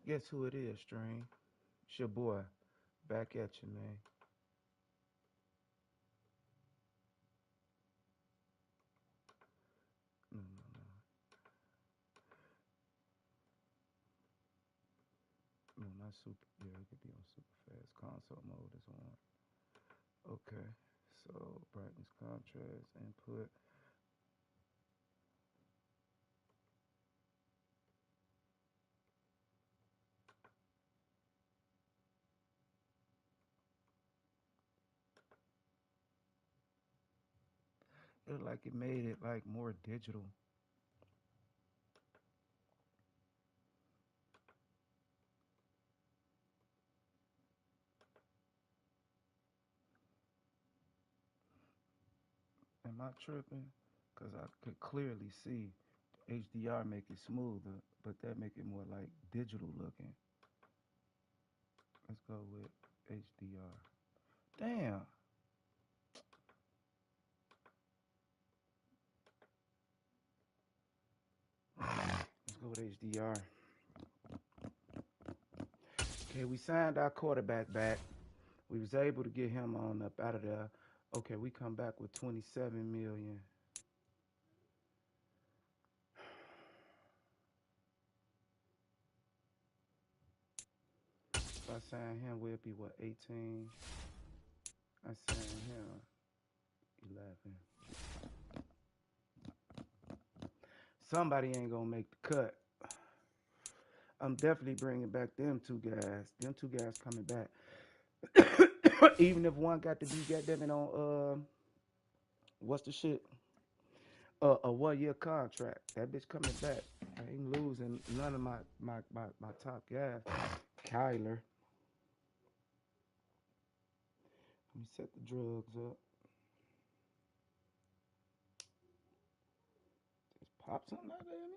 Guess who it is, Stream? It's your boy. Back at you, man. No, no, no. No, not super. Yeah, it could be on super fast. Console mode is on. Okay. So, brightness, contrast, input. It looked like it made it like more digital. Am I tripping? Cause I could clearly see HDR make it smoother, but that make it more like digital looking. Let's go with HDR. Damn. Let's go with HDR. Okay, we signed our quarterback back. We was able to get him on up out of there. Okay, we come back with 27 million. If I sign him, we'll be what, 18? I signed him 11. Somebody ain't gonna make the cut. I'm definitely bringing back them two guys. Them two guys coming back. Even if one got to be goddamn it on what's the shit? A 1 year contract. That bitch coming back. I ain't losing none of my top guys. Kyler. Let me set the drugs up. Just pop something out there at me.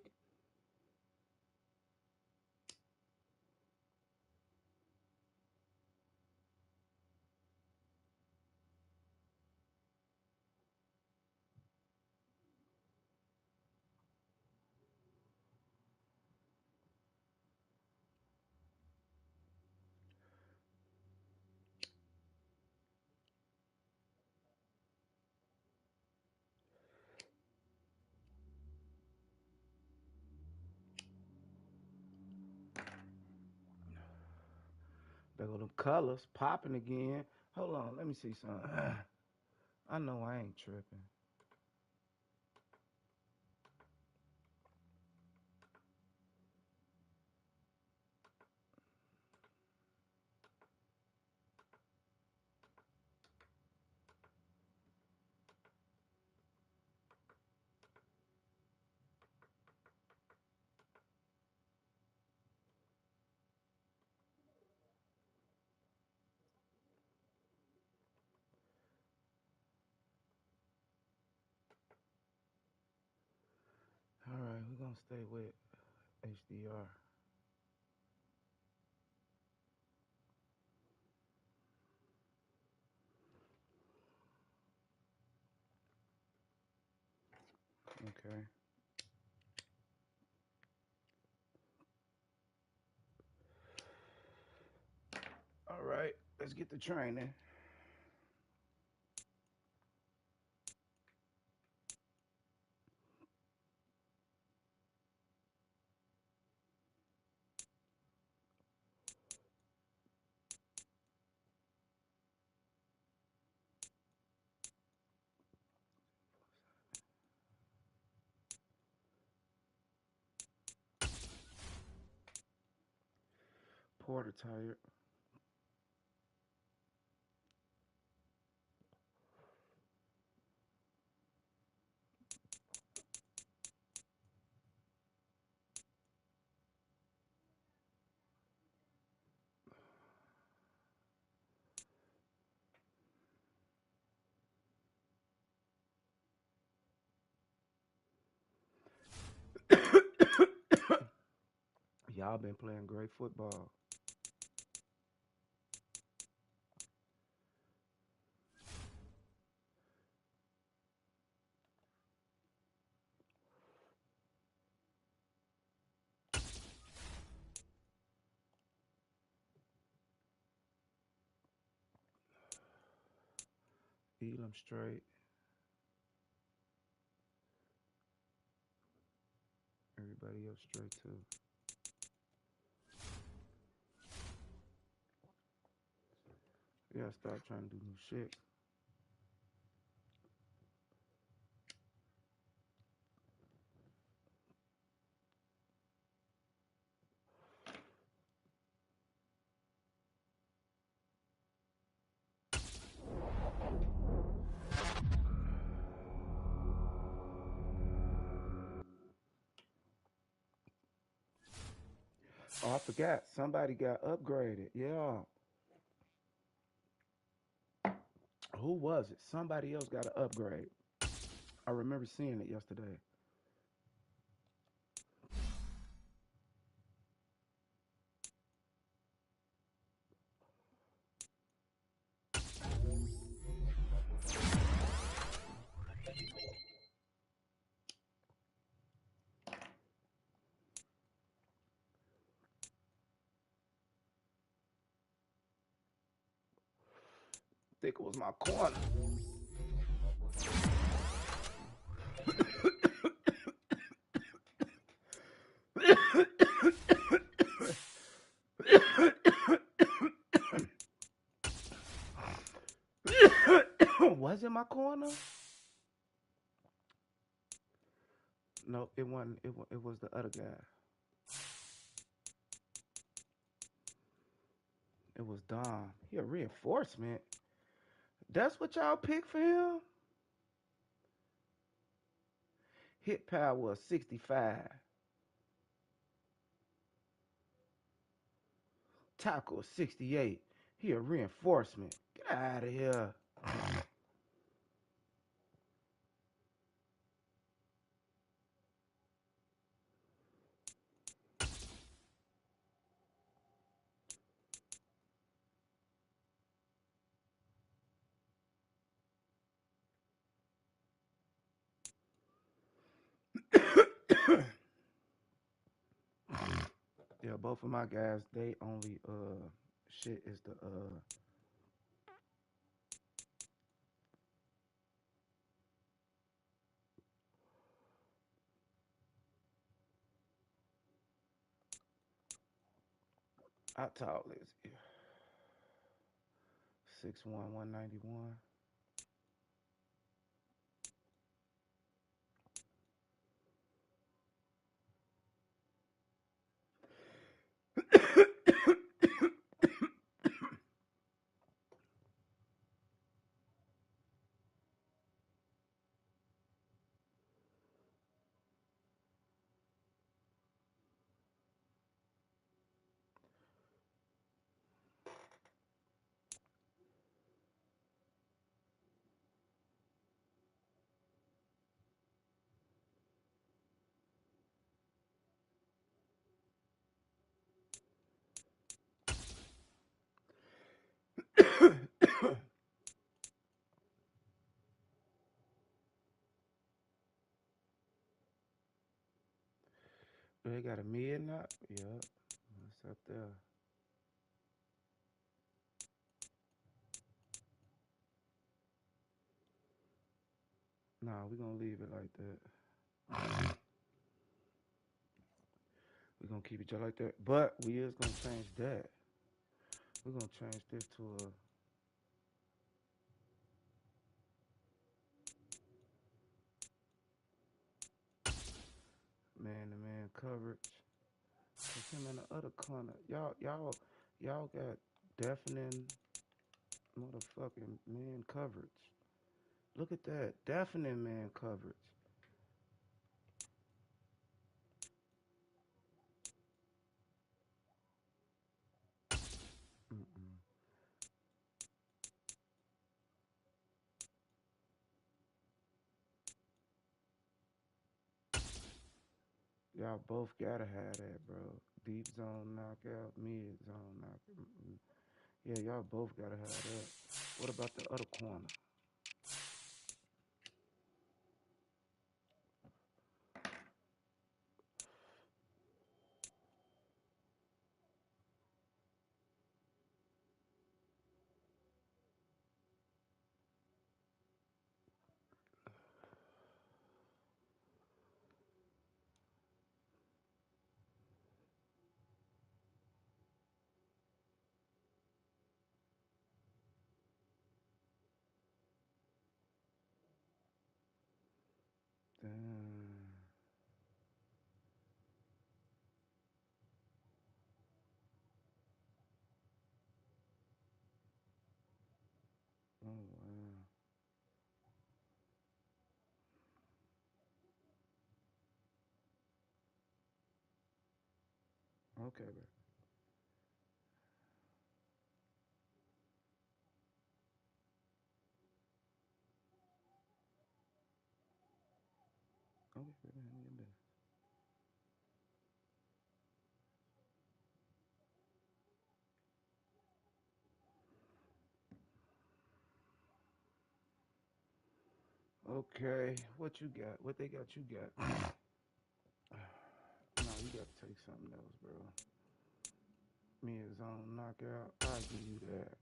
There go them colors popping again. Hold on, let me see something. I know I ain't tripping. All right, we're gonna stay with HDR. Okay. All right, let's get the training. Porter tired. Y'all been playing great football. Elam straight. Everybody else straight too. Yeah, start trying to do new shit. Oh, I forgot. Somebody got upgraded. Yeah. Who was it? Somebody else got an upgrade. I remember seeing it yesterday. I think it was my corner. Was it my corner? No, it wasn't. It was the other guy. It was Dom. He a reinforcement. That's what y'all picked for him? Hit power was 65. Tackle 68. He a reinforcement. Get out of here. Yeah, both of my guys, they only shit is the how tall is he? 6'1", 191. They got a mid now? Yep. It's up there. Nah, we gonna leave it like that. We gonna keep it just like that. But we is gonna change that. We're gonna change this to a man-to-man coverage. Put him in the other corner. Y'all got deafening motherfucking man coverage. Look at that. Deafening man coverage. Mm-mm. Y'all both gotta have that, bro. Deep zone knockout, mid zone knockout. Mm-mm. Yeah, y'all both gotta have that. What about the other corner? Okay, bro. Okay, bro. Okay, what you got? What they got? You got? No, you got to take something else, bro. Me a zone knockout. I'll give you that.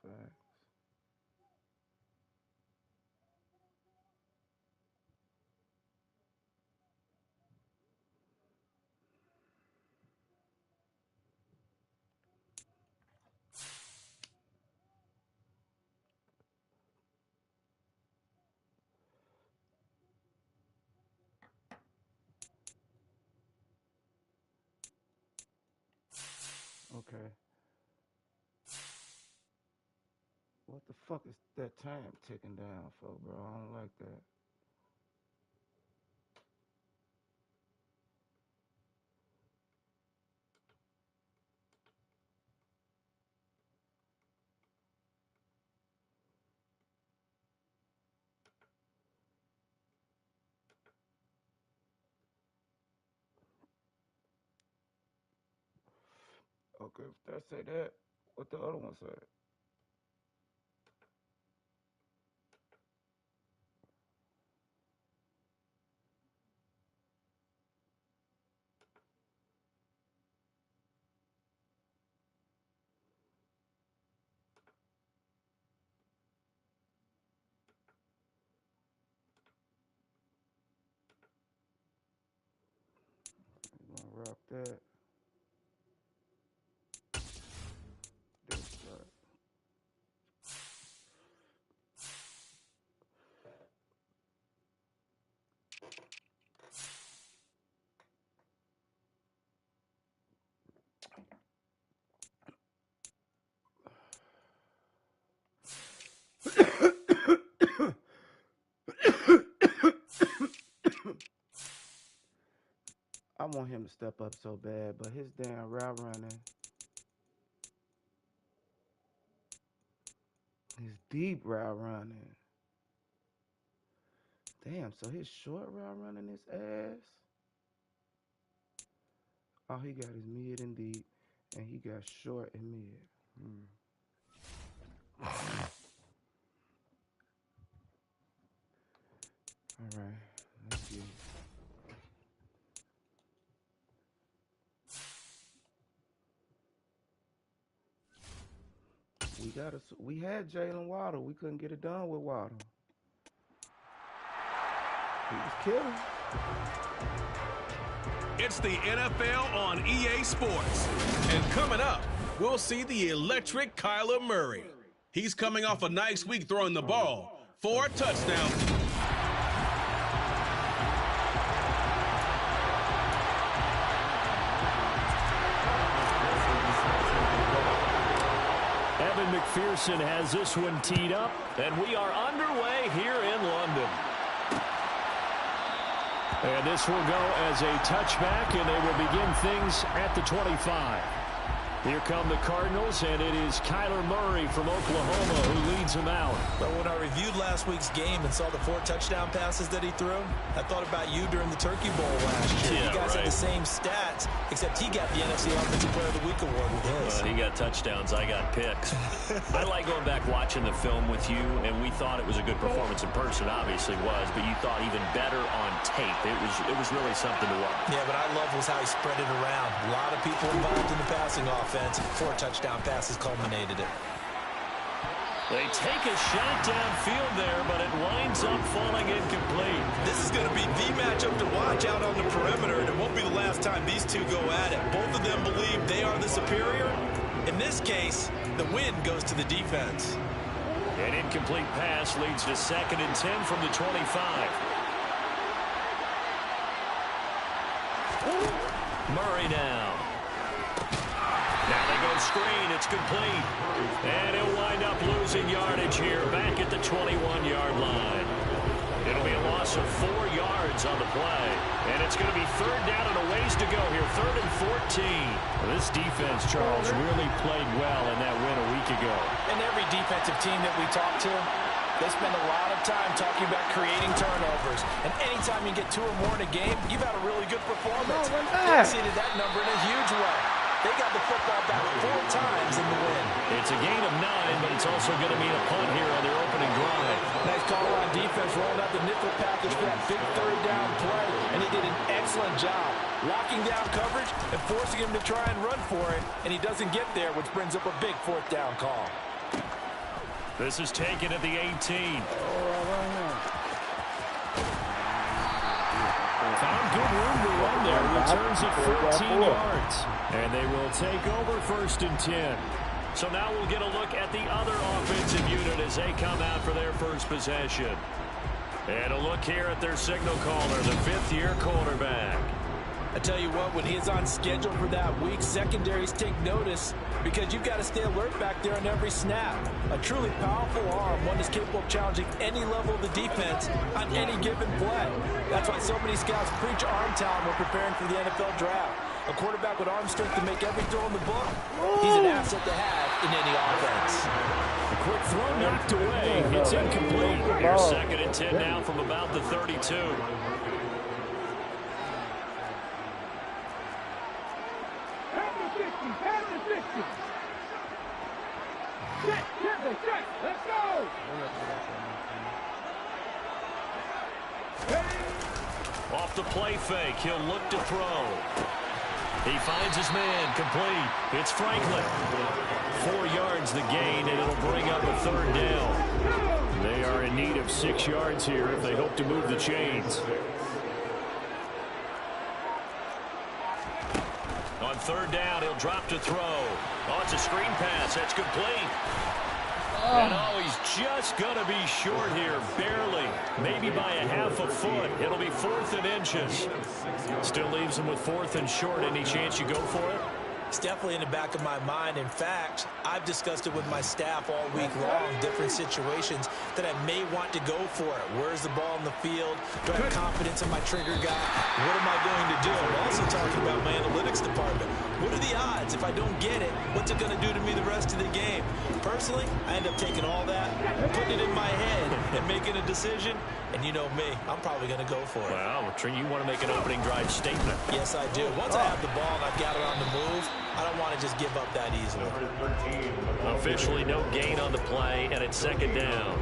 Fact. Okay. What the fuck is that time ticking down for, bro? I don't like that. Okay, if that say that, what the other one say? You gonna rock that? That's right. I want him to step up so bad, but his damn route running, his deep route running. Damn, so his short route running his ass. All he got is mid and deep, and he got short and mid. All right, let's get it. We had Jalen Waddle. We couldn't get it done with Waddle. He was killing. It's the NFL on EA Sports. And coming up, we'll see the electric Kyler Murray. He's coming off a nice week throwing the ball. 4 touchdowns. Evan McPherson has this one teed up, and we are underway here in London. And this will go as a touchback, and they will begin things at the 25. Here come the Cardinals, and it is Kyler Murray from Oklahoma who leads them out. But when I reviewed last week's game and saw the 4 touchdown passes that he threw, I thought about you during the Turkey Bowl last year. Yeah, you guys right. had the same stats, except he got the NFC Offensive Player of the Week award with his. He got touchdowns, I got picks. I like going back watching the film with you, and we thought it was a good performance in person, obviously was, but you thought even better on tape. It was really something to watch. Yeah, but I love was how he spread it around. A lot of people involved in the passing offense. 4 touchdown passes culminated it. They take a shot downfield there, but it winds up falling incomplete. This is going to be the matchup to watch out on the perimeter, and it won't be the last time these two go at it. Both of them believe they are the superior. In this case, the win goes to the defense. An incomplete pass leads to 2nd and 10 from the 25. Murray now. Now they go screen. It's complete. And he'll wind up losing yardage here back at the 21-yard line. It'll be a loss loss of 4 yards on the play. And it's going to be third down and a ways to go here. 3rd and 14. Well, this defense, Charles, really played well in that win a week ago. And every defensive team that we talk to, they spend a lot of time talking about creating turnovers. And anytime you get 2 or more in a game, you've had a really good performance. They exceeded that number in a huge way. They got the football back 4 times in the win. It's a gain of 9, but it's also going to mean a punt here on their opening drive. Nice call on defense, rolling out the nickel package for that big 3rd down play. And he did an excellent job locking down coverage and forcing him to try and run for it. And he doesn't get there, which brings up a big 4th down call. This is taken at the 18. Found good room to run there. Returns it 14 yards. And they will take over 1st and 10. So now we'll get a look at the other offensive unit as they come out for their first possession. And a look here at their signal caller, the 5th-year quarterback. I tell you what, when he is on schedule for that week, secondaries take notice because you've got to stay alert back there on every snap. A truly powerful arm, one that's capable of challenging any level of the defense on any given play. That's why so many scouts preach arm talent when preparing for the NFL draft. A quarterback with arm strength to make every throw in the book, he's an asset to have in any offense. A quick throw knocked away. It's incomplete. Here's 2nd and 10 now from about the 32. Let's go! Off the play fake, he'll look to throw. He finds his man, complete. It's Franklin. 4 yards the gain, and it'll bring up a 3rd down. They are in need of 6 yards here if they hope to move the chains. On 3rd down, he'll drop to throw. Oh, it's a screen pass. That's complete. And he's just going to be short here, barely. Maybe by a half a foot. It'll be 4th and inches. Still leaves him with 4th and short. Any chance you go for it? It's definitely in the back of my mind. In fact, I've discussed it with my staff all week long, different situations that I may want to go for it. Where's the ball in the field? Do I have confidence in my trigger guy? What am I going to do? I'm also talking about my analytics department. What are the odds? If I don't get it, what's it going to do to me the rest of the game? Personally, I end up taking all that, putting it in my head, and making a decision. And you know me, I'm probably going to go for it. Well, you want to make an opening drive statement. Yes, I do. Once I have the ball and I've got it on the move, I don't want to just give up that easily. Officially no gain on the play, and it's 2nd down.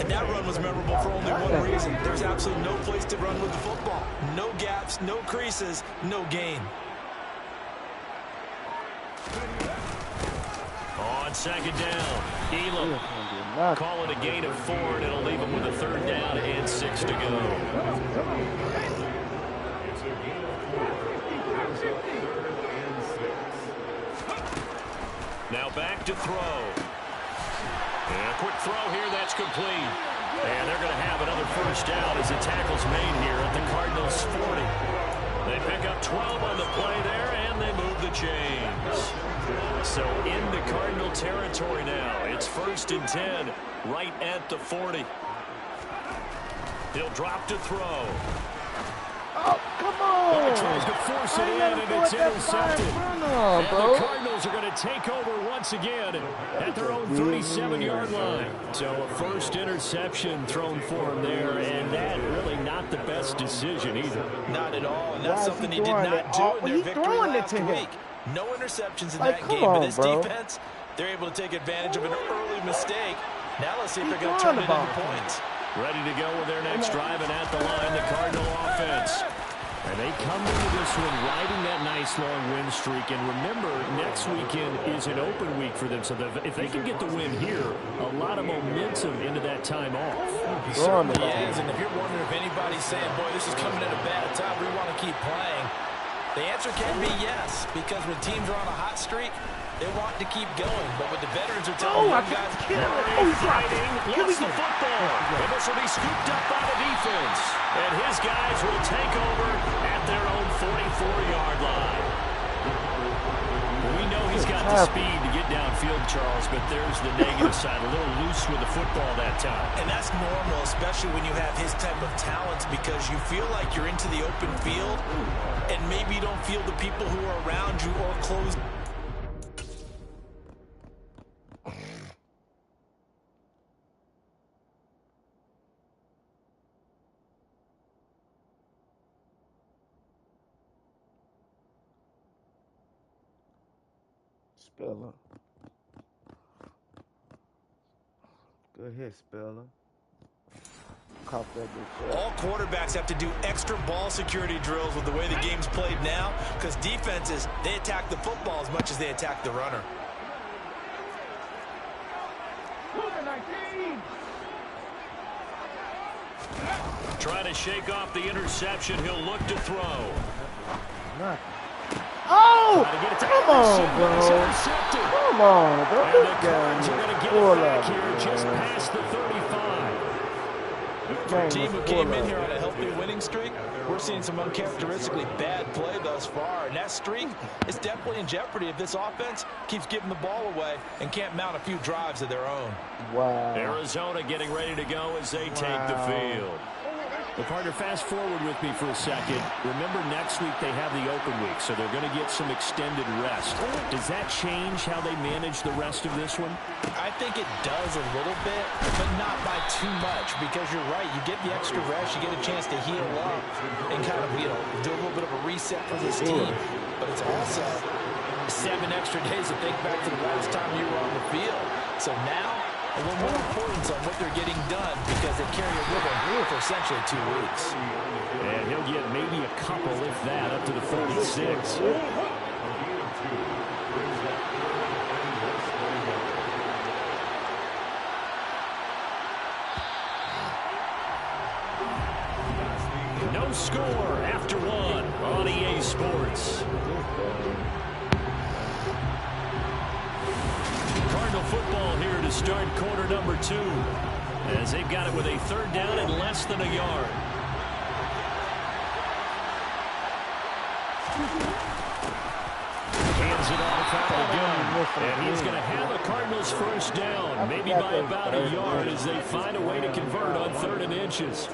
And that run was memorable for only one reason. There's absolutely no place to run with the football. No gaps, no creases, no gain. On 2nd down, Elam. Call it a gain of 4, and it'll leave him with a 3rd down and 6 to go. Now back to throw. And a quick throw here, that's complete. And they're going to have another 1st down as the tackle's made here at the Cardinals' 40. They pick up 12 on the play there, and they move the chains. So into Cardinal territory now. It's 1st and 10, right at the 40. He'll drop to throw. Oh, come on! He tries to force it in, and it's intercepted. And the Cardinals are going to take over once again at their own 37-yard line. So a first interception thrown for him there, and that really not the best decision either. Not at all, and that's something he did not do in their victory last week. No interceptions in that game, but this defense, they're able to take advantage of an early mistake. Now let's see if they're going to turn it into points. Ready to go with their next drive, and at the line, the Cardinal offense. And they come into this one riding that nice long win streak. And remember, next weekend is an open week for them. So if they can get the win here, a lot of momentum into that time off. He certainly is. And if you're wondering if anybody's saying, boy, this is coming at a bad time, we want to keep playing, the answer can be yes. Because when teams are on a hot streak, they want to keep going, but what the veterans are telling young guys, fighting, lost the football, and this will be scooped up by the defense. And his guys will take over at their own 44-yard line. We know he's got the speed to get downfield, Charles, but there's the negative side. A little loose with the football that time. And that's normal, especially when you have his type of talents, because you feel like you're into the open field, and maybe you don't feel the people who are around you or close. Speller. Good hit, Speller. Caught that bitch. All quarterbacks have to do extra ball security drills with the way the game's played now, because defenses, they attack the football as much as they attack the runner. Trying to shake off the interception. He'll look to throw. Oh! Come on, bro. Come on, bro. And the Cards are going to get it back here just past the 35. For a team who came in here on a healthy winning streak, we're seeing some uncharacteristically bad play thus far. And that streak is definitely in jeopardy if this offense keeps giving the ball away and can't mount a few drives of their own. Wow. Arizona getting ready to go as they take the field. Well, partner, fast forward with me for a second. Remember, next week they have the open week, so they're going to get some extended rest. Does that change how they manage the rest of this one? I think it does a little bit, but not by too much, because you're right. You get the extra rest. You get a chance to heal up and kind of, do a little bit of a reset for this team. But it's also 7 extra days to think back to the last time you were on the field. So now, a little more importance on what they're getting done, because they carry it with them for essentially 2 weeks. And he'll get maybe a couple, if that, up to the 46. No score after 1 on EA Sports. Cardinal football here to start quarter number 2, as they've got it with a 3rd down and less than a yard. Hands it off out again, and he's going to have a Cardinals 1st down, maybe by about a yard, as they find a way to convert on 3rd and inches.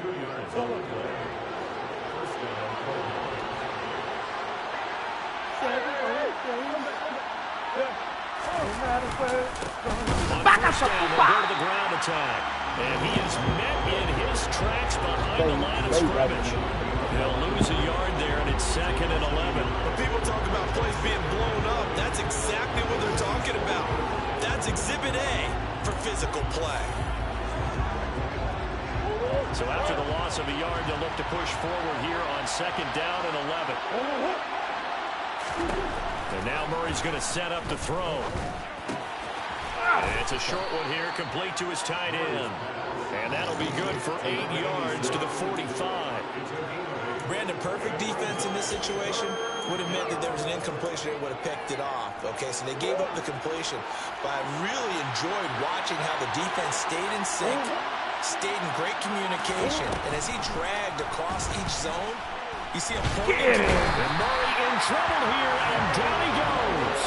On 1st down, they'll go to the ground attack. And he is met in his tracks behind the line of scrimmage. They'll lose a yard there, and it's 2nd and 11. When people talk about plays being blown up, that's exactly what they're talking about. That's Exhibit A for physical play. So after the loss of a yard, they'll look to push forward here on 2nd down and 11. And now Murray's going to set up the throw. And it's a short one here, complete to his tight end. And that'll be good for 8 yards to the 45. Brandon, perfect defense in this situation would have meant that there was an incompletion. They would have picked it off. Okay, so they gave up the completion. But I really enjoyed watching how the defense stayed in sync, stayed in great communication. And as he dragged across each zone, you see him pointing. And Murray in trouble here, and down he goes.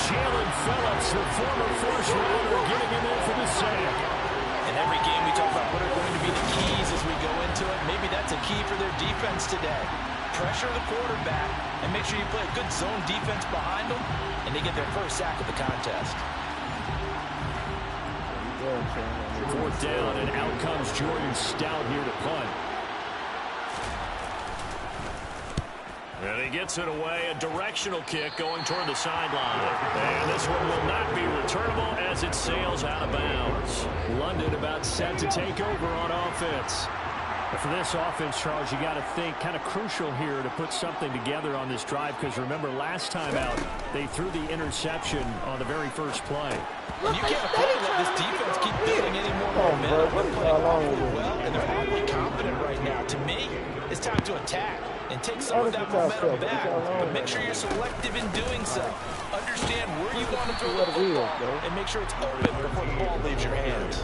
Jalen Phillips, the former first-rounder, getting him in for the sack. In every game we talk about what are going to be the keys as we go into it. Maybe that's a key for their defense today. Pressure the quarterback and make sure you play a good zone defense behind them, and they get their first sack of the contest. 4th down, and out comes Jordan Stout here to punt. And he gets it away, a directional kick going toward the sideline. And this one will not be returnable as it sails out of bounds. London about set to take over on offense. But for this offense, Charles, you got to think kind of crucial here to put something together on this drive, because remember last time out, they threw the interception on the very first play. And you can't afford to let this defense keep building any more momentum. They're playing awfully well, and they're awfully confident right now. To me, it's time to attack and take some of that momentum back, but make sure you're selective in doing so. Understand where you want to throw the football and make sure it's open before the ball leaves your hands.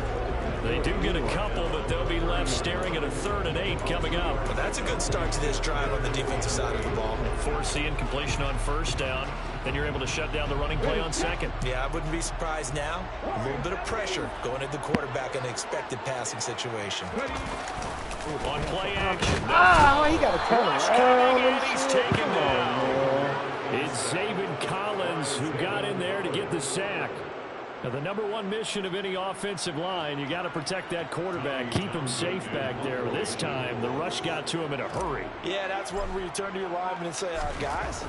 They do get a couple, but they'll be left staring at a 3rd and 8 coming up. Well, that's a good start to this drive on the defensive side of the ball. Force the incompletion on 1st down. and you're able to shut down the running play on second. Yeah, I wouldn't be surprised now. A little bit of pressure going at the quarterback in an expected passing situation. On play action. He got a turn. And he's taken down. It's Zaven Collins who got in there to get the sack. Now, the number one mission of any offensive line, you got to protect that quarterback, keep him safe back there. This time, the rush got to him in a hurry. Yeah, that's one where you turn to your lineman and say, guys,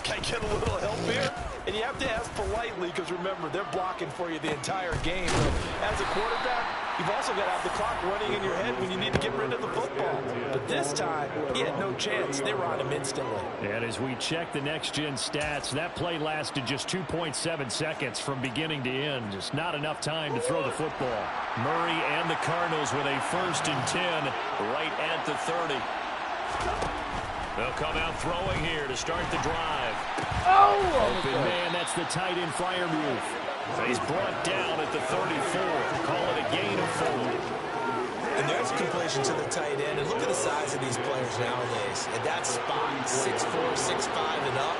can I get a little help here? And you have to ask politely because, remember, they're blocking for you the entire game. So as a quarterback, you've also got to have the clock running in your head when you need to get rid of the football. But this time, he had no chance. They were on him instantly. And as we check the next-gen stats, that play lasted just 2.7 seconds from beginning to end. Just not enough time to throw the football. Murray and the Cardinals with a 1st and 10 right at the 30. They'll come out throwing here to start the drive. Open man, that's the tight end Freiermuth. He's brought down at the 34. Call it a gain of 4. And there's completion to the tight end. And look at the size of these players nowadays. At that spot, 6'4", 6'5", and up.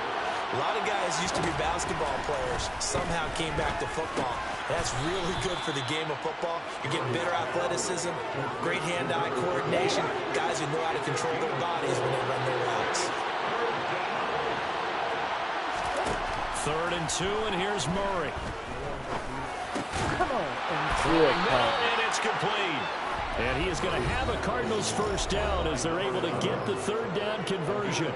A lot of guys used to be basketball players, somehow came back to football. That's really good for the game of football. You get better athleticism, great hand-eye coordination, guys who know how to control their bodies when they run their routes. 3rd and 2, and here's Murray. Come on. And it's complete. And he is going to have a Cardinals 1st down as they're able to get the 3rd down conversion.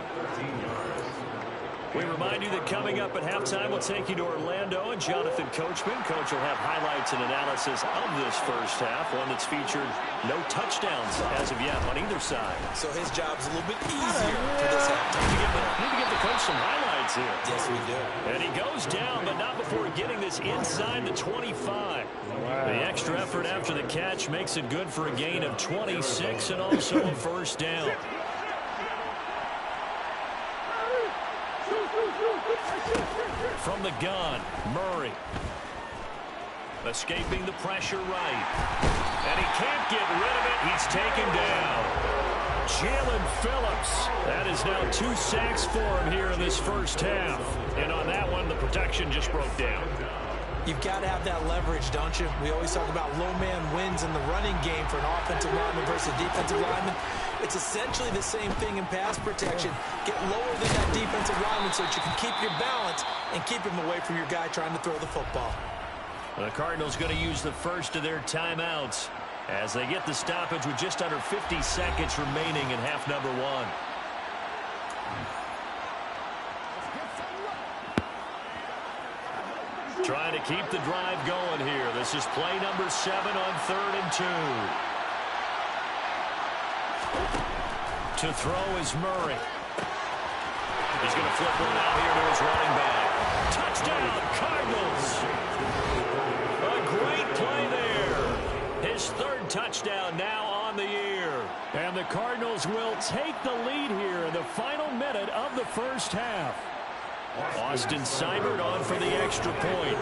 We remind you that coming up at halftime, we'll take you to Orlando and Jonathan Coachman. Coach will have highlights and analysis of this 1st half, one that's featured no touchdowns as of yet on either side. So his job's a little bit easier for this halftime. Need to give the coach some highlights here. Yes, we do. And he goes down, but not before getting this inside the 25. Wow. The extra effort after the catch makes it good for a gain of 26 and also a 1st down. From the gun, Murray. Escaping the pressure right. And he can't get rid of it. He's taken down. Jalen Phillips. That is now 2 sacks for him here in this 1st half. And on that one, the protection just broke down. You've got to have that leverage, don't you? We always talk about low man wins in the running game for an offensive lineman versus defensive lineman. It's essentially the same thing in pass protection. Get lower than that defensive lineman so that you can keep your balance and keep him away from your guy trying to throw the football. The Cardinals going to use the first of their timeouts as they get the stoppage with just under 50 seconds remaining in half number 1. Trying to keep the drive going here. This is play number 7 on 3rd and 2. To throw is Murray. He's going to flip one out here to his running back. Touchdown, Cardinals. A great play there. His 3rd touchdown now on the year. And the Cardinals will take the lead here in the final minute of the 1st half. Austin Seibert on for the extra point.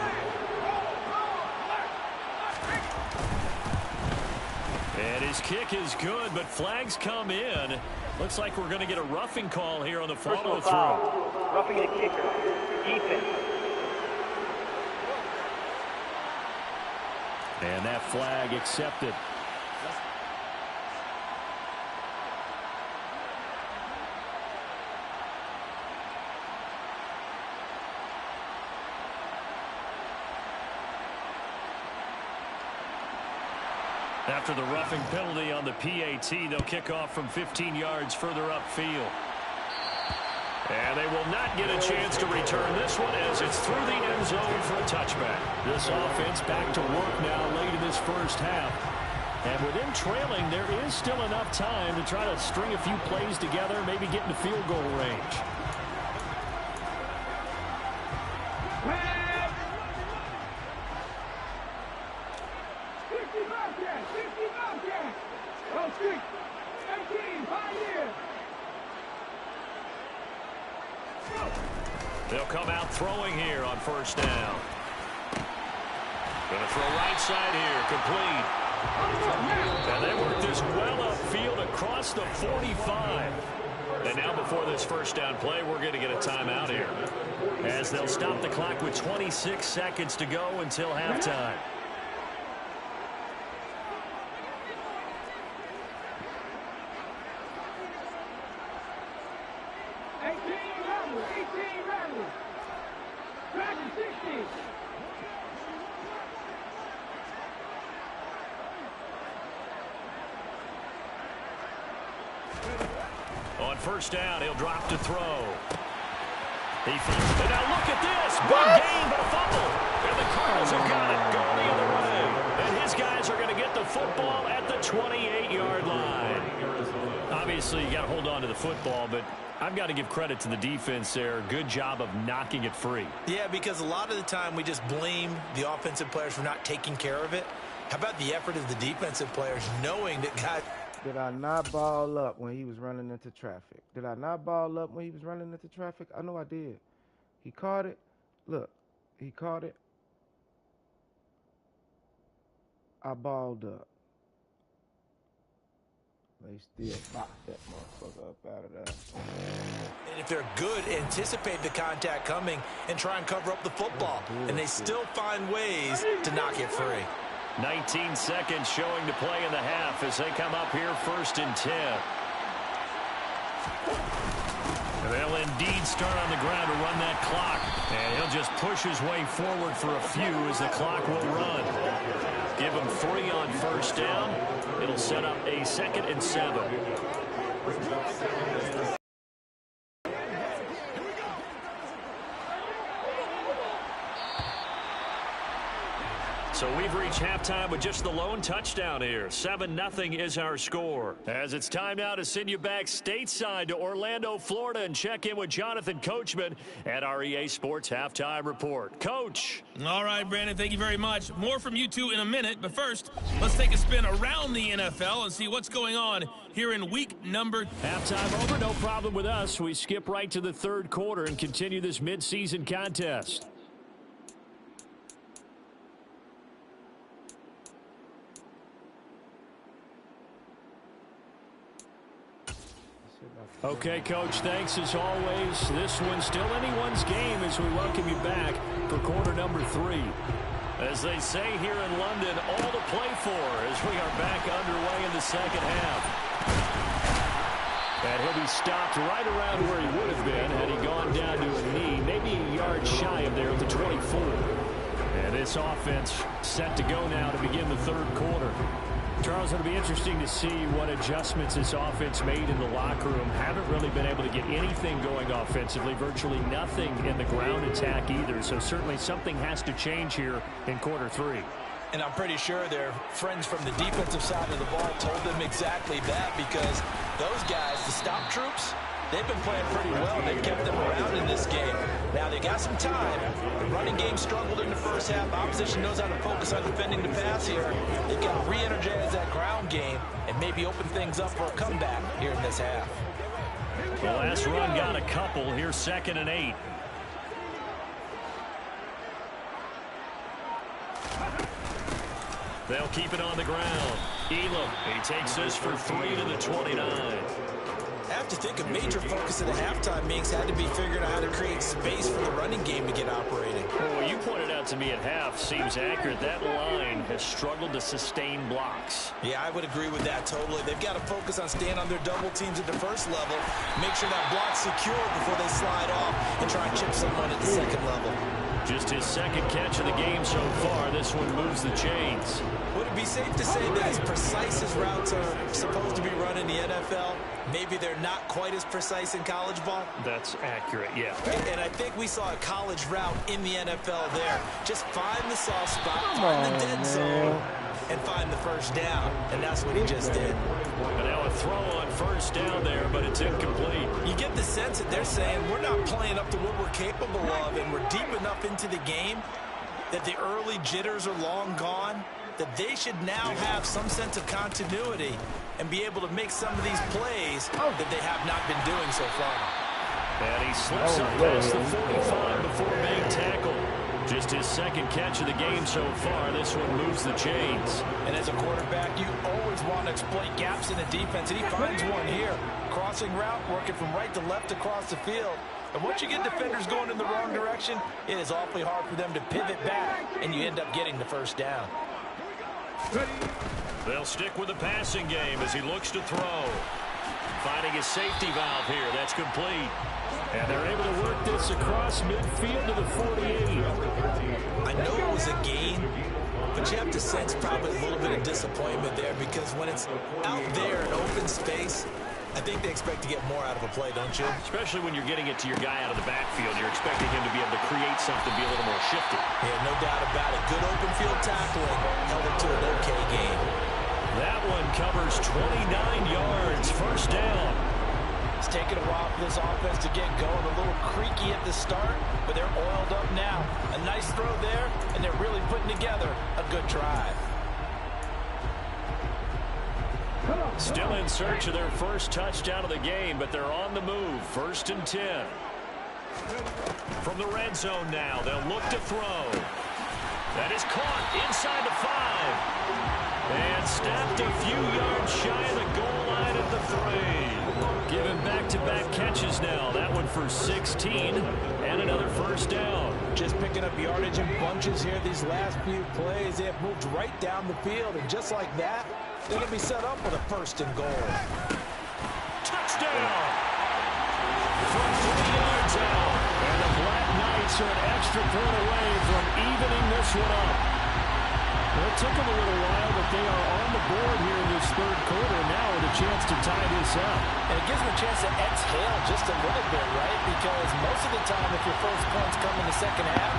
And his kick is good, but flags come in. Looks like we're going to get a roughing call here on the follow-through. Roughing a kicker. Defense. And that flag accepted. After the roughing penalty on the PAT, they'll kick off from 15 yards further upfield. And they will not get a chance to return this one as it's through the end zone for a touchback. This offense back to work now late in this 1st half. And with them trailing, there is still enough time to try to string a few plays together, maybe get into field goal range. They'll come out throwing here on 1st down. Going to throw right side here, complete. And they work this well upfield across the 45. And now before this first down play, we're going to get a timeout here, as they'll stop the clock with 26 seconds to go until halftime. On first down, he'll drop to throw. He flips it. Now look at this. Big gain, but a fumble. And the Cardinals have got it going the other way. And his guys are going to get the football at the 28-yard line. Obviously, you got to hold on to the football, but I've got to give credit to the defense there. Good job of knocking it free. Yeah, because a lot of the time we just blame the offensive players for not taking care of it. How about the effort of the defensive players knowing that guys... Did I not ball up when he was running into traffic? Did I not ball up when he was running into traffic? I know I did. He caught it. Look, he caught it. I balled up. They still knocked that motherfucker up out of there. And if they're good, anticipate the contact coming and try and cover up the football. And they still find ways to knock it free. 19 seconds showing to play in the half as they come up here 1st and 10. And they'll indeed start on the ground to run that clock. And he'll just push his way forward for a few as the clock will run. Give him 3 on first down. It'll set up a 2nd and 7. So we've reached halftime with just the lone touchdown here. 7-0 is our score. As it's time now to send you back stateside to Orlando, Florida, and check in with Jonathan Coachman at our EA Sports Halftime Report. Coach. All right, Brandon, thank you very much. More from you two in a minute, but first, let's take a spin around the NFL and see what's going on here in week number. Halftime over, no problem with us. We skip right to the 3rd quarter and continue this midseason contest. Okay, Coach, thanks as always. This one's still anyone's game as we welcome you back for quarter number 3. As they say here in London, all to play for as we are back underway in the second half. And he'll be stopped right around where he would have been had he gone down to a knee, maybe a yard shy of there at the 24. And this offense set to go now to begin the 3rd quarter. Charles, it'll be interesting to see what adjustments this offense made in the locker room. Haven't really been able to get anything going offensively, virtually nothing in the ground attack either. So certainly something has to change here in quarter 3. And I'm pretty sure their friends from the defensive side of the ball told them exactly that, because those guys, the stop troops, they've been playing pretty well. They've kept them around in this game. Now, they got some time. The running game struggled in the first half. Opposition knows how to focus on defending the pass here. They've got to re-energize that ground game and maybe open things up for a comeback here in this half. The last run got a couple. Here's 2nd and 8. They'll keep it on the ground. Elam, he takes this for 3 to the 29. I have to think a major focus of the halftime meetings had to be figuring out how to create space for the running game to get operating. Well, what you pointed out to me at half seems accurate. That line has struggled to sustain blocks. Yeah, I would agree with that totally. They've got to focus on staying on their double teams at the first level, make sure that block's secure before they slide off, and try and chip someone at the second level. Just his 2nd catch of the game so far. This one moves the chains. Would it be safe to say that as precise as routes are supposed to be run in the NFL, maybe they're not quite as precise in college ball? That's accurate, yeah. And I think we saw a college route in the NFL there. Just find the soft spot, find the dead zone, and find the first down. And that's what he just did. And now a throw on first down there, but it's incomplete. You get the sense that they're saying we're not playing up to what we're capable of, and we're deep enough into the game that the early jitters are long gone, that they should now have some sense of continuity and be able to make some of these plays that they have not been doing so far. And he slips up past the 45 before being tackled. Just his second catch of the game so far. This one moves the chains. And as a quarterback, you always want to exploit gaps in the defense, and he finds one here. Crossing route, working from right to left across the field. And once you get defenders going in the wrong direction, it is awfully hard for them to pivot back, and you end up getting the first down. They'll stick with the passing game as he looks to throw. Finding his safety valve here. That's complete. And they're able to work this across midfield to the 48. I know it was a gain, but you have to sense probably a little bit of disappointment there, because when it's out there in open space, I think they expect to get more out of a play, don't you? Especially when you're getting it to your guy out of the backfield. You're expecting him to be able to create something, be a little more shifty. Yeah, no doubt about it. Good open field tackling held it to an okay game. That one covers 29 yards. First down. It's taken a while for this offense to get going. A little creaky at the start, but they're oiled up now. A nice throw there, and they're really putting together a good drive. Still in search of their first touchdown of the game, but they're on the move. 1st and 10. From the red zone now, they'll look to throw. That is caught inside the 5. And snapped a few yards shy of the goal line at the 3. Given back-to-back catches now. That one for 16 and another first down. Just picking up yardage in bunches here these last few plays. They have moved right down the field, and just like that, they're going to be set up with a 1st and goal. Touchdown! From 3 yards out. And the Black Knights are an extra point away from evening this one up. Well, it took them a little while, but they are on the board here in this 3rd quarter now with a chance to tie this up. And it gives them a chance to exhale just a little bit, right? Because most of the time, if your first points come in the second half,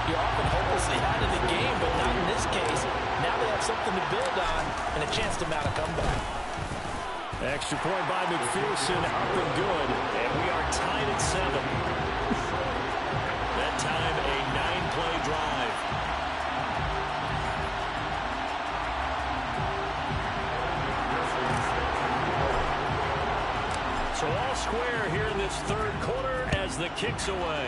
you're often hopelessly out of the game, but not in this case. Now they have something to build on and a chance to mount a comeback. Extra point by McPherson, up and good. And we are tied at 7. That time, a 9-play drive. So all square here in this 3rd quarter as the kick's away.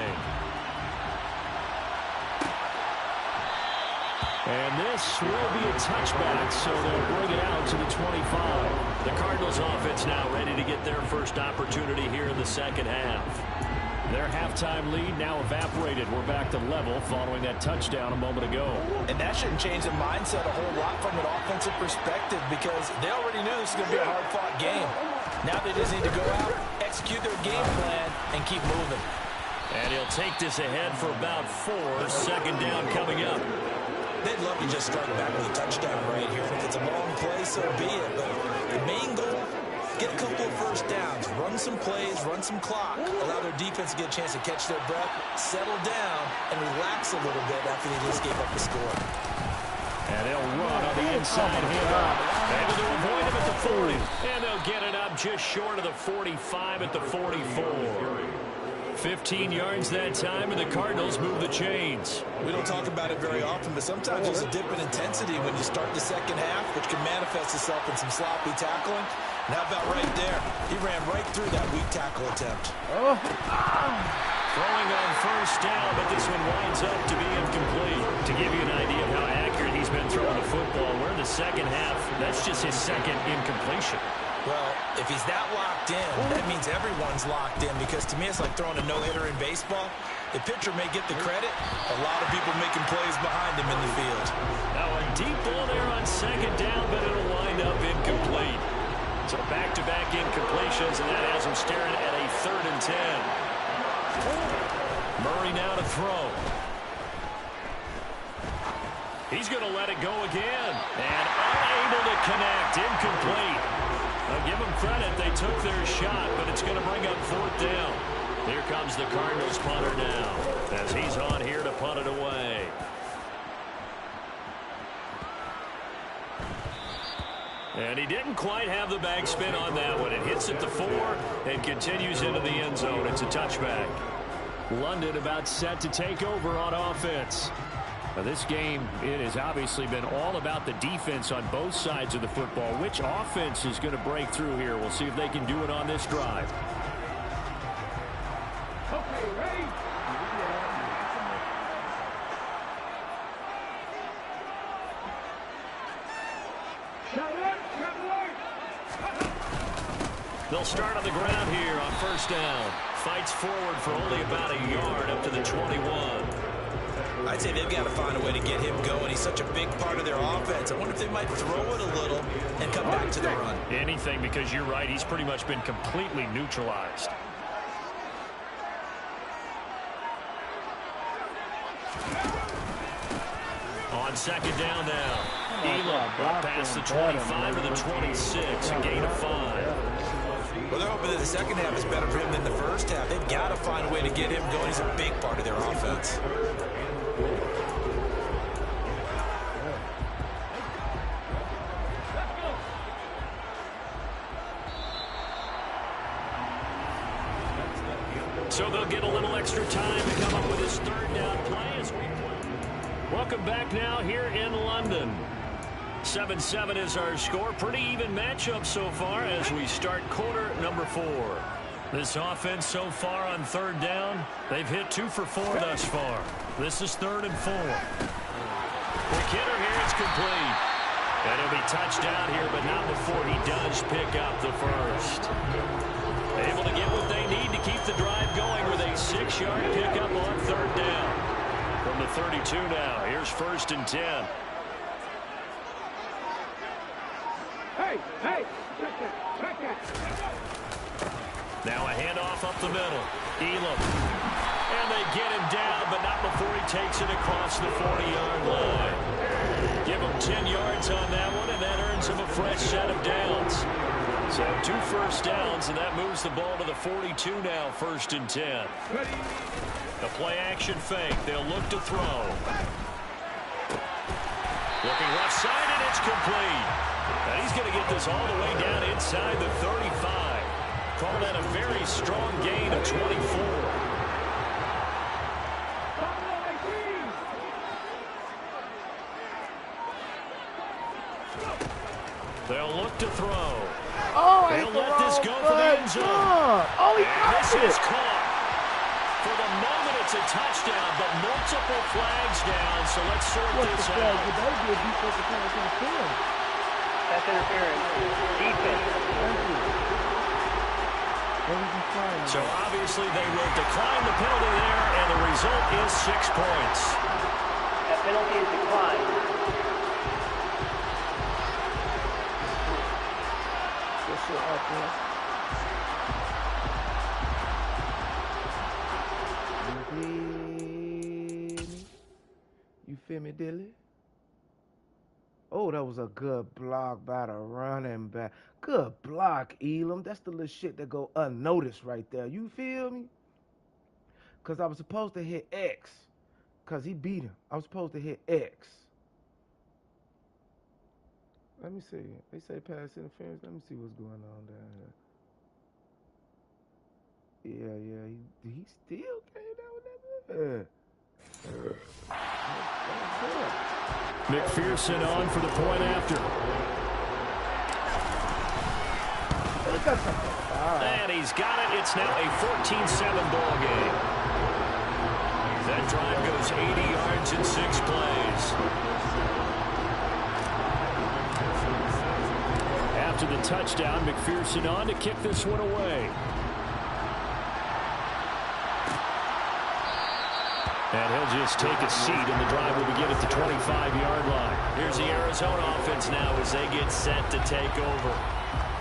And this will be a touchback, so they'll bring it out to the 25. The Cardinals offense now ready to get their first opportunity here in the second half. Their halftime lead now evaporated. We're back to level following that touchdown a moment ago. And that shouldn't change the mindset a whole lot from an offensive perspective, because they already knew this was going to be a hard-fought game. Now they just need to go out, execute their game plan, and keep moving. And he'll take this ahead for about 4. 2nd down coming up. They'd love to just strike back with a touchdown right here. And if it's a long play, so be it. But the main goal, get a couple of first downs, run some plays, run some clock, allow their defense to get a chance to catch their breath, settle down, and relax a little bit after they just gave up the score. And they'll run on the inside handoff. Able to avoid him at the 40. And they'll get it up just short of the 45 at the 44. 15 yards that time, and the Cardinals move the chains. We don't talk about it very often, but sometimes there's a dip in intensity when you start the second half, which can manifest itself in some sloppy tackling. And how about right there? He ran right through that weak tackle attempt. Throwing on first down, but this one winds up to be incomplete. To give you an idea of how accurate he's been throwing the football, we're in the second half. That's just his second incompletion. Well, if he's that locked in, that means everyone's locked in, because to me it's like throwing a no-hitter in baseball. The pitcher may get the credit, a lot of people making plays behind him in the field. Now a deep ball there on 2nd down, but it'll wind up incomplete. So back-to-back incompletions, and that has him staring at a 3rd and 10. Murray now to throw. He's going to let it go again, and unable to connect, incomplete. I'll give them credit. They took their shot, but it's going to bring up 4th down. Here comes the Cardinals punter now as he's on here to punt it away. And he didn't quite have the backspin on that one. It hits at the 4 and continues into the end zone. It's a touchback. London about set to take over on offense. Now this game, it has obviously been all about the defense on both sides of the football. Which offense is going to break through here? We'll see if they can do it on this drive. Okay, ready? They'll start on the ground here on first down. Fights forward for only about a yard up to the 21. I'd say they've got to find a way to get him going. He's such a big part of their offense. I wonder if they might throw it a little and come back to the run. Anything, because you're right. He's pretty much been completely neutralized. On second down now. Elam past the 25 to the 26. A gain of 5. Well, they're hoping that the second half is better for him than the first half. They've got to find a way to get him going. He's a big part of their offense. So they'll get a little extra time to come up with his third down play as we play. Welcome back now here in London. 7-7 is our score. Pretty even matchup so far as we start quarter number 4. This offense so far on third down, they've hit 2 for 4 thus far. This is 3rd and 4. Quick hitter here, it's complete. And he'll be touchdown here, but not before he does pick up the first. Able to get what they need to keep the drive going with a 6-yard pickup on third down. From the 32 now, here's 1st and 10. Now a handoff up the middle. Elam. And they get him down, but not before he takes it across the 40-yard line. Give him 10 yards on that one, and that earns him a fresh set of downs. So 2 first downs, and that moves the ball to the 42 now, 1st and 10. The play-action fake. They'll look to throw. Looking left side, and it's complete. And he's going to get this all the way down inside the 35. Call that a very strong gain of 24. They'll look to throw. Oh, they'll let this go for the end zone. Oh, he caught this it. is caught. For the moment, it's a touchdown, but multiple flags down, so let's sort this out. That would be a defensive pass interference. Pass interference. Defense. Thank you. So obviously they will decline the penalty there, and the result is 6 points. That penalty is declined. Good shit out there. You feel me, Dilly? Oh, that was a good block by the running back. Good block, Elam. That's the little shit that go unnoticed right there. You feel me? Because I was supposed to hit X. Because he beat him. I was supposed to hit X. Let me see. They say pass interference. Let me see what's going on down here. Yeah. He still came down with that. McPherson on for the point after. And he's got it. It's now a 14-7 ball game. That drive goes 80 yards in 6 plays. After the touchdown, McPherson on to kick this one away. And he'll just take a seat, and the drive will begin at the 25-yard line. Here's the Arizona offense now as they get set to take over.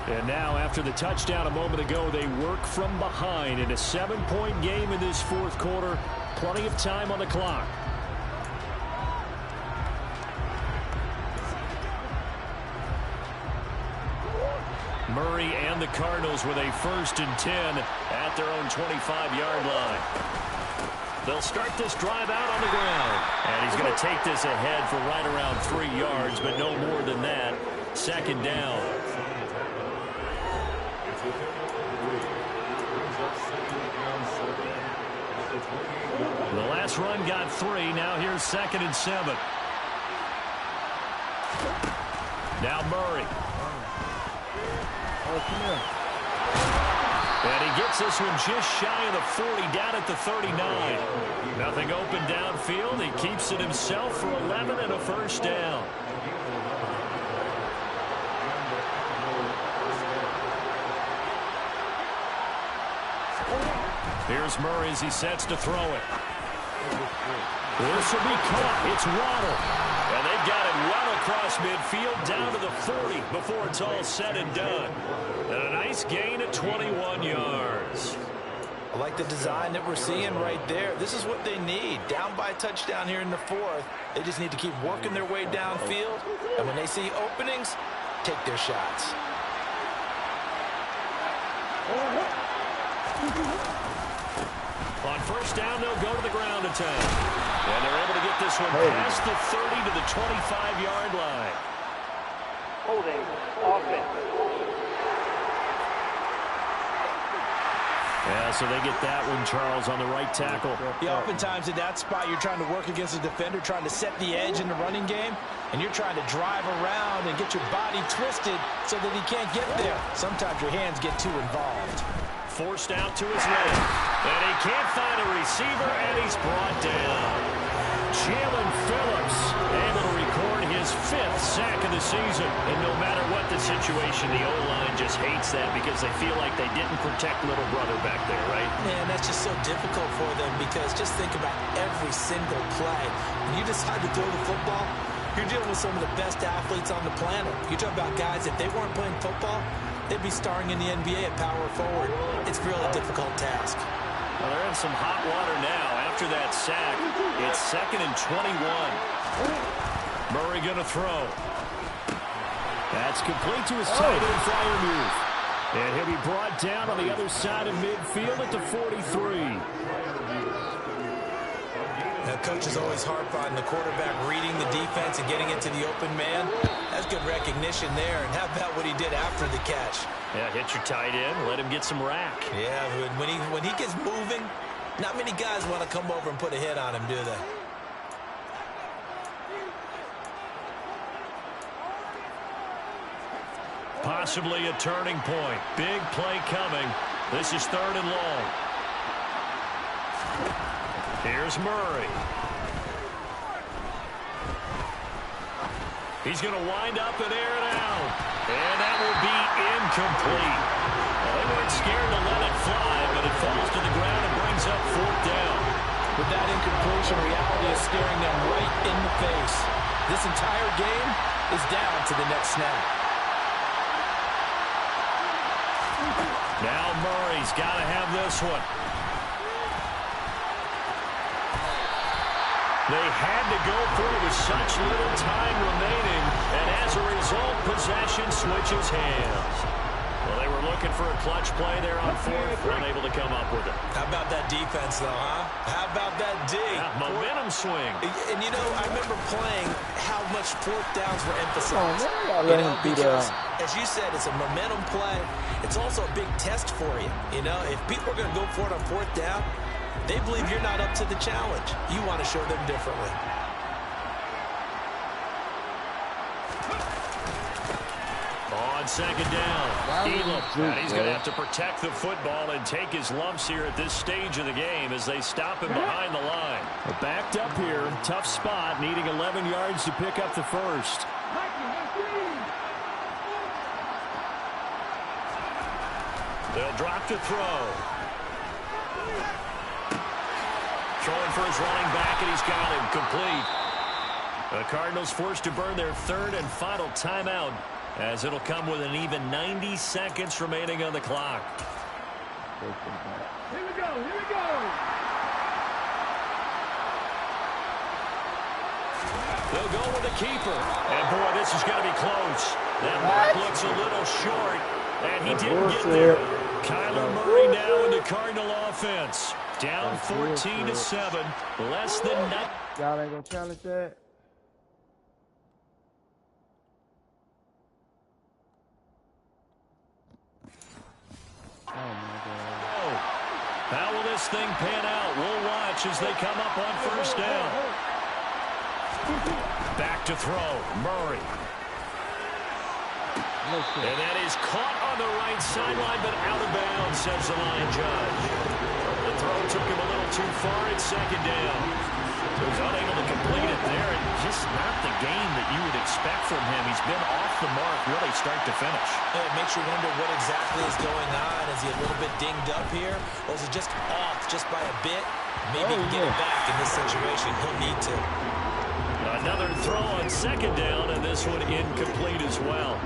And now, after the touchdown a moment ago, they work from behind in a 7-point game in this 4th quarter. Plenty of time on the clock. Murray and the Cardinals with a 1st and 10 at their own 25-yard line. They'll start this drive out on the ground. And he's going to take this ahead for right around 3 yards, but no more than that. 2nd down. The last run got 3. Now here's 2nd and 7. Now Murray. Oh, come here. And he gets this one just shy of the 40, down at the 39. Nothing open downfield. He keeps it himself for 11 and a 1st down. Here's Murray as he sets to throw it. This will be caught. It's Waddle. And they've got it well across midfield down to the 40 before it's all said and done. And a nice gain of 21 yards. I like the design that we're seeing right there. This is what they need. Down by a touchdown here in the 4th. They just need to keep working their way downfield. And when they see openings, take their shots. On first down, they'll go to the ground attack. And they're able to get this one past the 30 to the 25-yard line. Holding offense. Yeah, so they get that one, Charles, on the right tackle. Yeah, oftentimes in that spot, you're trying to work against a defender, trying to set the edge in the running game, and you're trying to drive around and get your body twisted so that he can't get there. Sometimes your hands get too involved. Forced out to his left. And he can't find a receiver, and he's brought down. Jalen Phillips able to record his 5th sack of the season. And no matter what the situation, the O-line just hates that because they feel like they didn't protect little brother back there, right? Man, that's just so difficult for them because just think about every single play. When you decide to throw the football, you're dealing with some of the best athletes on the planet. You talk about guys, if they weren't playing football, they'd be starring in the NBA at power forward. It's really a difficult task. Well, they're in some hot water now. After that sack, it's 2nd and 21. Murray going to throw. That's complete to his tight end, Freiermuth. And he'll be brought down on the other side of midfield at the 43. Coach is always harp on the quarterback reading the defense and getting it to the open man. That's good recognition there. And how about what he did after the catch? Yeah, hit your tight end, let him get some rack. Yeah, when he gets moving, not many guys want to come over and put a hit on him, do they? Possibly a turning point. Big play coming. This is 3rd and long. Here's Murray. He's going to wind up and air it out. And that will be incomplete. Well, they weren't scared to let it fly, but it falls to the ground and brings up 4th down. With that incompletion, reality is staring them right in the face. This entire game is down to the next snap. Now Murray's got to have this one. They had to go for it with such little time remaining, and as a result, possession switches hands. Well, they were looking for a clutch play there on 4th, unable to come up with it. How about that defense, though, huh? How about that D? Yeah, momentum swing. And, you know, I remember playing how much 4th downs were emphasized. Because, as you said, it's a momentum play. It's also a big test for you. You know, if people are going to go for it on 4th down, they believe you're not up to the challenge. You want to show them differently. On 2nd down, Elam. And he's going to have to protect the football and take his lumps here at this stage of the game as they stop him behind the line. Backed up here, tough spot, needing 11 yards to pick up the 1st. They'll drop to throw. Throwing for his running back, and he's got him complete. The Cardinals forced to burn their 3rd and final timeout, as it'll come with an even 90 seconds remaining on the clock. Here we go, here we go. They'll go with the keeper. And, boy, this is going to be close. That mark looks a little short, and he didn't get there. Kyler Murray now in the Cardinal offense. Down 14-7, less than 9. Y'all ain't gonna challenge that? Oh my God. How will this thing pan out? We'll watch as they come up on 1st down. Back to throw, Murray. And that is caught on the right sideline, but out of bounds, says the line judge. The throw took him a little too far at 2nd down. He was unable to complete it there, and just not the game that you would expect from him. He's been off the mark really start to finish. Yeah, it makes you wonder what exactly is going on. Is he a little bit dinged up here, or is he just off just by a bit? Maybe he can get it back in this situation. He'll need to. Another throw on second down, and this one incomplete as well.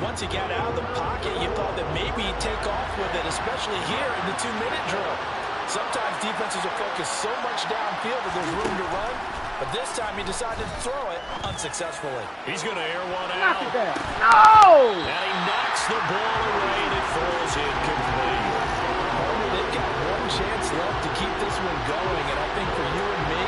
Once he got out of the pocket, you thought that maybe he'd take off with it, especially here in the 2-minute drill. Sometimes defenses will focus so much downfield that there's room to run, but this time he decided to throw it unsuccessfully. He's going to air one out. No! And he knocks the ball away, and it falls incomplete. They've got one chance left to keep this one going, and I think for you and me,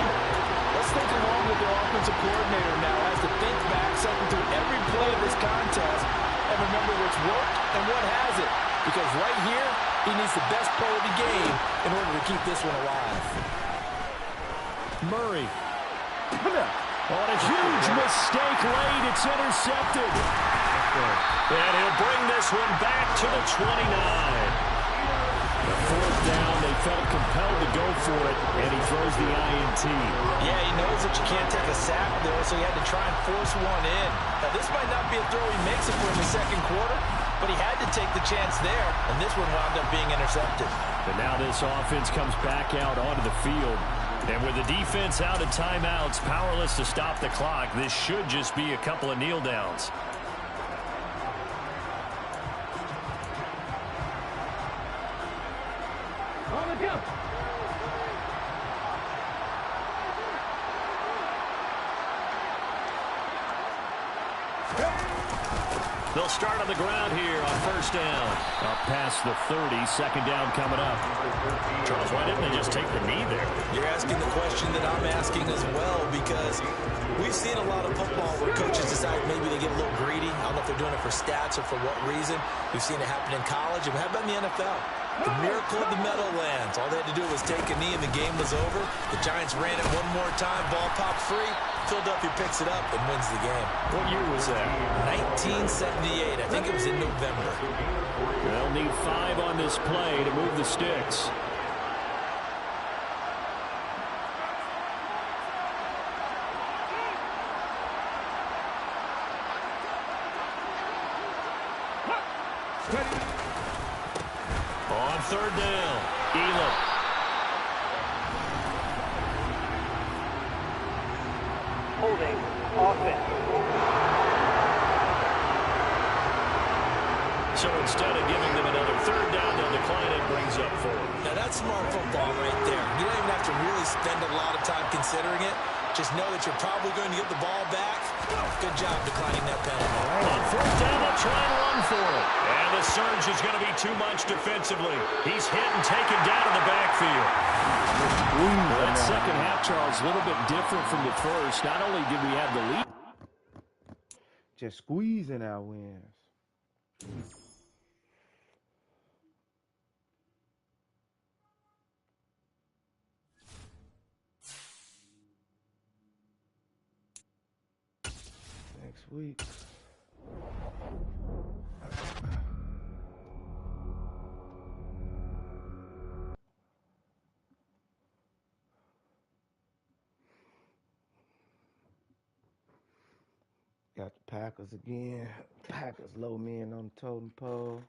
let's think along with their offensive coordinator now as to think back, cycle through every play of this contest, and remember what's worked and what hasn't. Because right here, he needs the best play of the game in order to keep this one alive. Murray. On a huge mistake late, it's intercepted. And he'll bring this one back to the 29. The fourth down, they felt compelled to go for it, and he throws the INT. Yeah, he knows that you can't take a sack there, so he had to try and force one in. Now, this might not be a throw he makes it for in the second quarter, but he had to take the chance there, and this one wound up being intercepted. But now this offense comes back out onto the field. And with the defense out of timeouts, powerless to stop the clock, this should just be a couple of kneel downs. They'll start on the ground here on first down. Up past the 30, second down coming up. Charles, why didn't they just take the knee there? You're asking the question that I'm asking as well, because we've seen a lot of football where coaches decide maybe they get a little greedy. I don't know if they're doing it for stats or for what reason. We've seen it happen in college, and how about in the NFL? The miracle of the Meadowlands. All they had to do was take a knee and the game was over. The Giants ran it one more time, ball popped free. Philadelphia picks it up and wins the game. What year was that? 1978. I think it was in November. They'll need 5 on this play to move the sticks. On third down, Elam. Holding. Offense. So instead of giving them another third down, they'll decline it, brings up 4. Now, that's smart football right there. You don't even have to really spend a lot of time considering it. Just know that you're probably going to get the ball back. Good job declining that penalty. On fourth down, they'll try and run for it. And the surge is going to be too much defensively. He's hit and taken down in the backfield. That second half, Charles, a little bit different from the first. Not only did we have the lead, just squeezing our wins. Next week. Got the Packers again. Packers low men on the totem pole.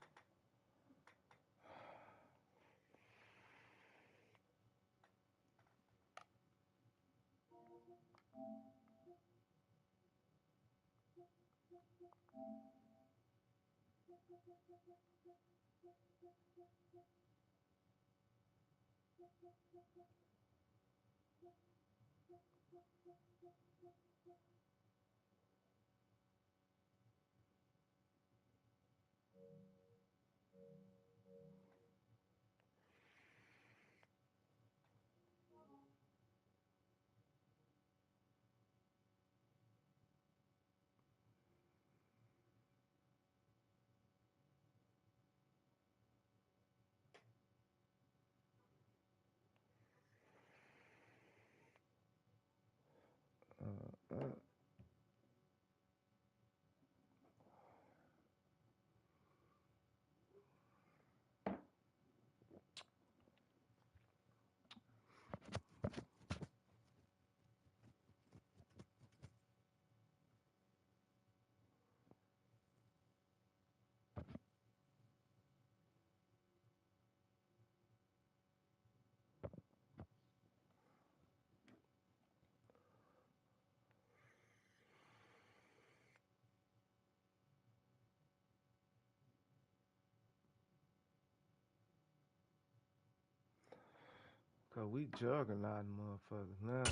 We juggernaut motherfuckers now.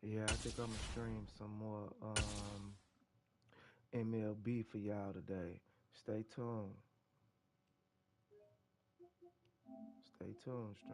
Yeah, I think I'm gonna stream some more MLB for y'all today. Stay tuned. Stay tuned, stream.